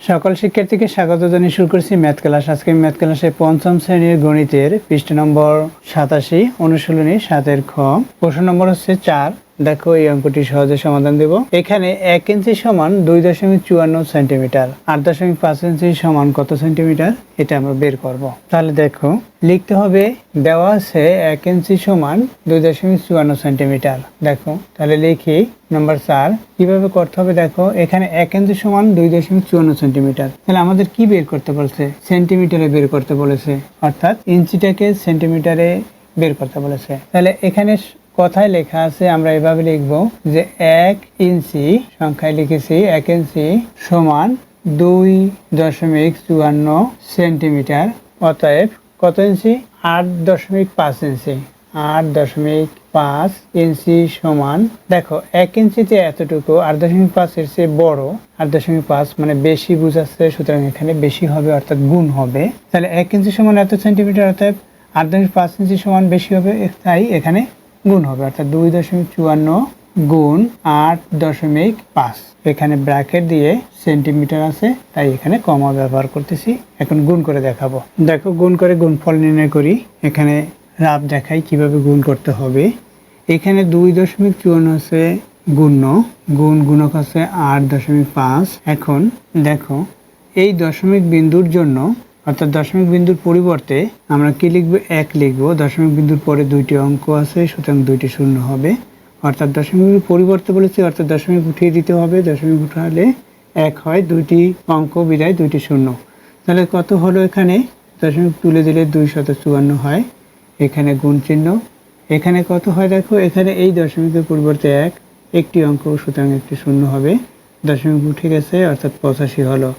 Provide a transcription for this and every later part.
সকল শিক্ষার্থীকে স্বাগত জানিয়ে শুরু করছি ম্যাথ ক্লাস। আজকে ম্যাথ ক্লাসে পঞ্চম শ্রেণীর গণিতের পৃষ্ঠা নম্বর 87 অনুশীলনী 7 খ। প্রশ্ন নম্বর হচ্ছে 4। দেখো এই অঙ্কটি সহজে সমাধান দেব। এখানে 1 ইঞ্চি সমান 2.54 সেন্টিমিটার, 8.5 ইঞ্চি সমান কত সেন্টিমিটার, এটা আমরা বের করব। তাহলে দেখো লিখতে হবে, দেওয়া আছে 1 ইঞ্চি সমান 2.54 সেন্টিমিটার। দেখো তাহলে লিখি নাম্বার 4 কিভাবে করতে হবে। দেখো এখানে 1 ইঞ্চি সমান 2.54 সেন্টিমিটার, তাহলে আমাদের কি বের করতে বলেছে, সেন্টিমিটারে বের করতে বলেছে, অর্থাৎ ইঞ্চিটাকে সেন্টিমিটারে বের করতে বলেছে। তাহলে এখানে কথায় লেখা আছে, আমরা এভাবে লিখব যে 1 ইঞ্চি সংখ্যায় লিখেছি 1 ইঞ্চি সমান 2.54 সেন্টিমিটার, অতএব কত ইঞ্চি, 8.5 ইঞ্চি। 8.5 ইঞ্চি সমান, দেখো 1 ইঞ্চিতে এতটুকু, 8.5 এর চেয়ে বড়, 8.5 মানে বেশি বুঝাচ্ছে, সুতরাং এখানে বেশি হবে অর্থাৎ গুণ হবে। তাহলে 1 ইঞ্চি সমান এত সেন্টিমিটার, অর্থাৎ 8.5 ইঞ্চি সমান বেশি হবে, তাই এখানে গুণ হবে, অর্থাৎ 2.54 গুণ 8.5। এখানে ব্র্যাকেট দিয়ে সেন্টিমিটার আছে, তাই এখানে কমা ব্যবহার করতেছি। এখন গুণ করে দেখাবো। দেখো গুণ করে গুণফল নির্ণয় করি। এখানে রাব দেখাই কিভাবে গুণ করতে হবে। এখানে 2.54 আছে গুণ্য, গুণ গুণক আছে 8.5। এখন দেখো এই দশমিক বিন্দুর জন্য, অর্থাৎ দশমিক বিন্দুর পরিবর্তে আমরা কি লিখবো, 1 লিখবো। দশমিক বিন্দুর পরে দুইটি অঙ্ক আছে, সুতরাং দুইটি শূন্য হবে, অর্থাৎ দশমিক বিন্দুর পরিবর্তে বলেছি, অর্থাৎ দশমিক উঠিয়ে দিতে হবে। দশমিক উঠালে 1 হয়, দুইটি অঙ্ক বিদায় দুইটি শূন্য। তাহলে কত হলো, এখানে দশমিক তুলে দিলে 254 হয়, এখানে গুণ চিহ্ন। এখানে কত হয় দেখো, এখানে এই দশমিকের পরিবর্তে 1, একটি অঙ্ক, সুতরাং একটি শূন্য হবে, দশমিক উঠে গেছে, অর্থাৎ 85 হলো।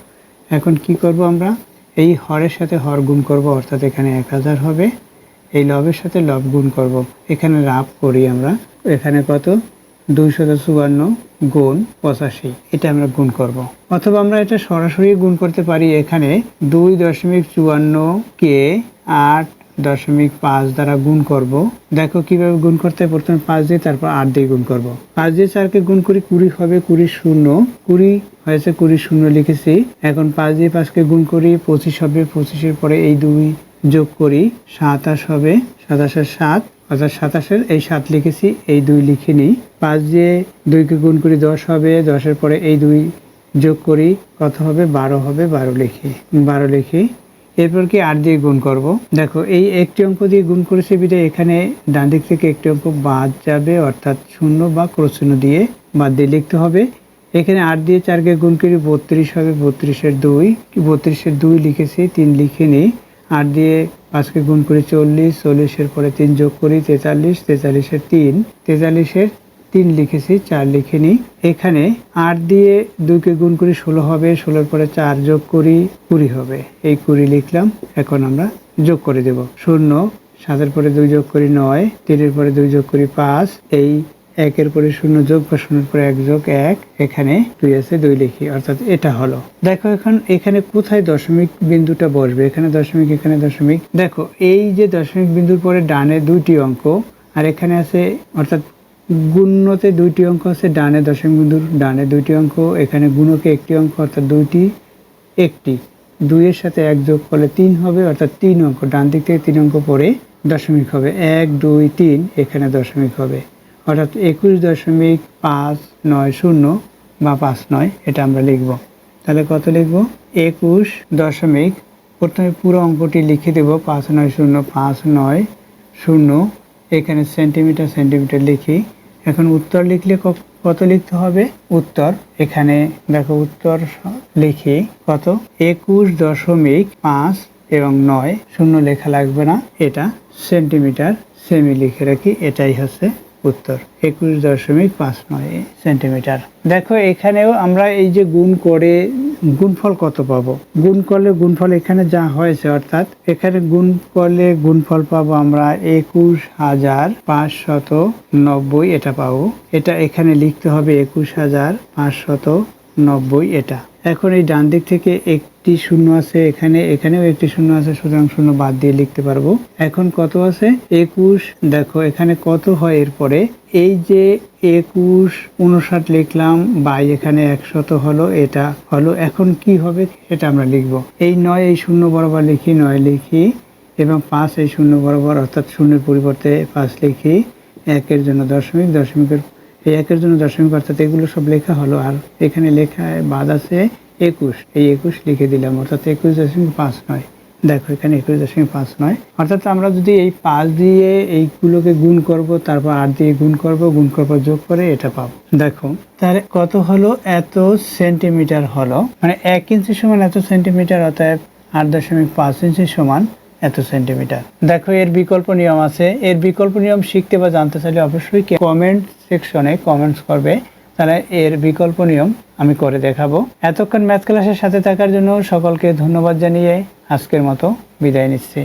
এখন কি করব, আমরা এই হরের সাথে হর গুণ করব, অর্থাৎ এখানে 1000 হবে। এই লবের সাথে লব গুণ করব, এখানে রাব করি আমরা। এখানে কত, 254 গুণ 85, এটা আমরা গুণ করব। অথবা আমরা এটা সরাসরি গুণ করতে পারি। এখানে 2.54 কে 8.5 দ্বারা গুণ করব। দেখো কিভাবে গুণ করতে হয়, প্রথমে 5 দিয়ে তারপর 8 দিয়ে গুণ করব। 5 দিয়ে 4 কে গুণ করি, 20 হবে, 20 শূন্য, 20 হয়েছে, 20 শূন্য লিখেছি। এখন 5 দিয়ে 5 কে গুণ করি, 25 হবে, 25-এর পরে এই 2 যোগ করি, 27 হবে, 27-এর 7, অর্থাৎ 27-এর এই 7 লিখেছি, এই 2 লিখে নিই। 5 দিয়ে 2 কে গুণ করি, 10 হবে, 10-এর পরে এই 2 যোগ করি, কত হবে, 12 হবে, 12 লিখি। এরপর কি 8 দিয়ে গুণ করব। দেখো এই একটি অঙ্ক দিয়ে গুণ করেছি বিধায় এখানে ডান দিক থেকে একটি অঙ্ক বাদ যাবে, অর্থাৎ শূন্য বা ক্রস চিহ্ন দিয়ে বাদ দিয়ে লিখতে হবে। এখানে 8 দিয়ে 4 কে গুণ করি, 32 হবে, 32-এর 2, 32-এর 2 লিখেছি, 3 লিখে নিই। 8 দিয়ে 5 কে গুণ করি, 40, 40-এর পরে 3 যোগ করি, 43, 43-এর 3, 43-এর 3 লিখেছি, 4 লিখে নিই। এখানে 8 দিয়ে 2 কে গুণ করি, 16 হবে, 16-এর পরে 4 যোগ করি, 20 হবে, এই 20 লিখলাম। এখন আমরা যোগ করে দেব, 0, 7-এর পরে 2 যোগ করি 9, 3-এর পরে 2 যোগ করি 5, এই 1-এর পরে 0 যোগ বা 0-এর পরে 1 যোগ 1, এখানে 2 আছে, 2 লিখি, অর্থাৎ এটা হলো। দেখো এখন এখানে কোথায় দশমিক বিন্দুটা বসবে, এখানে দশমিক, এখানে দশমিক। দেখো এই যে দশমিক বিন্দুর পরে ডানে 2টি অঙ্ক, আর এখানে আছে, অর্থাৎ গুণ্যতে 2টি অঙ্ক আছে, ডানে দশমিক বিন্দুর ডানে 2টি অঙ্ক, এখানে গুণকে একটি অঙ্ক, অর্থাৎ 2টি, একটি 2-এর সাথে 1 যোগ করলে 3 হবে, অর্থাৎ 3 অঙ্ক, ডান দিক থেকে 3 অঙ্ক পরে দশমিক হবে, 1, 2, 3, এখানে দশমিক হবে, অর্থাৎ 21.590 বা 59, এটা আমরা লিখব। তাহলে কত লিখব, 21 প্রথমে পুরো অঙ্কটি লিখে দেব, 590, এখানে সেন্টিমিটার লিখি। এখন উত্তর লিখলে কত লিখতে হবে, উত্তর এখানে দেখো উত্তর লিখি কত, 21.5 এবং 9, শূন্য লেখা লাগবে না, এটা সেন্টিমিটার, সেমি লিখে রাখি, এটাই হচ্ছে উত্তর, 21.59 সেন্টিমিটার। দেখো এখানেও আমরা এই যে গুণ করে গুণফল কত পাবো, গুণ করলে গুণফল এখানে যা হয়েছে, অর্থাৎ এখানে গুণ করলে গুণফল পাবো আমরা 21,590, এটা পাবো। এটা এখানে লিখতে হবে 21,590, এটা এখন এই ডান দিক থেকে একটি শূন্য আছে, এখানেও একটি শূন্য আছে, সুতরাং শূন্য বাদ দিয়ে লিখতে পারবো। এখন কত আছে? 21। দেখো এখানে কত হয় এরপরে, এই যে 21 59 লিখলাম, বাই এখানে 100 হলো, এটা হলো। এখন কি হবে সেটা আমরা লিখব। এই 9 এই শূন্য বরাবর লিখি, 9 লিখি, এবং 5 এই শূন্য বরাবর, অর্থাৎ শূন্যের পরিবর্তে 5 লিখি। 1-এর জন্য দশমিক, দশমিকের এই 1-এর জন্য দশমিক, অর্থাৎ এগুলো সব লেখা হলো। আর এখানে লেখায় বাদ আছে 21, এই 21 লিখে দিলাম, অর্থাৎ 21.59। দেখো এখানে 21.59, অর্থাৎ আমরা যদি এই 5 দিয়ে এইগুলোকে গুণ করব, তারপর 8 দিয়ে গুণ করব, গুণ করব যোগ করে এটা পাবো। দেখো তাহলে কত হলো? এত সেন্টিমিটার হলো, মানে 1 ইঞ্চি সমান এত সেন্টিমিটার, অতএব 8.5 ইঞ্চি সমান এত সেন্টিমিটার। দেখো এর বিকল্প নিয়ম আছে। এর বিকল্প নিয়ম শিখতে বা জানতে চাইলে অবশ্যই কমেন্ট সেকশনে কমেন্টস করবে, তাহলে এর বিকল্প নিয়ম আমি করে দেখাবো। এতক্ষণ ম্যাথ ক্লাসের সাথে থাকার জন্য সকলকে ধন্যবাদ জানিয়ে আজকের মতো বিদায় নিচ্ছি।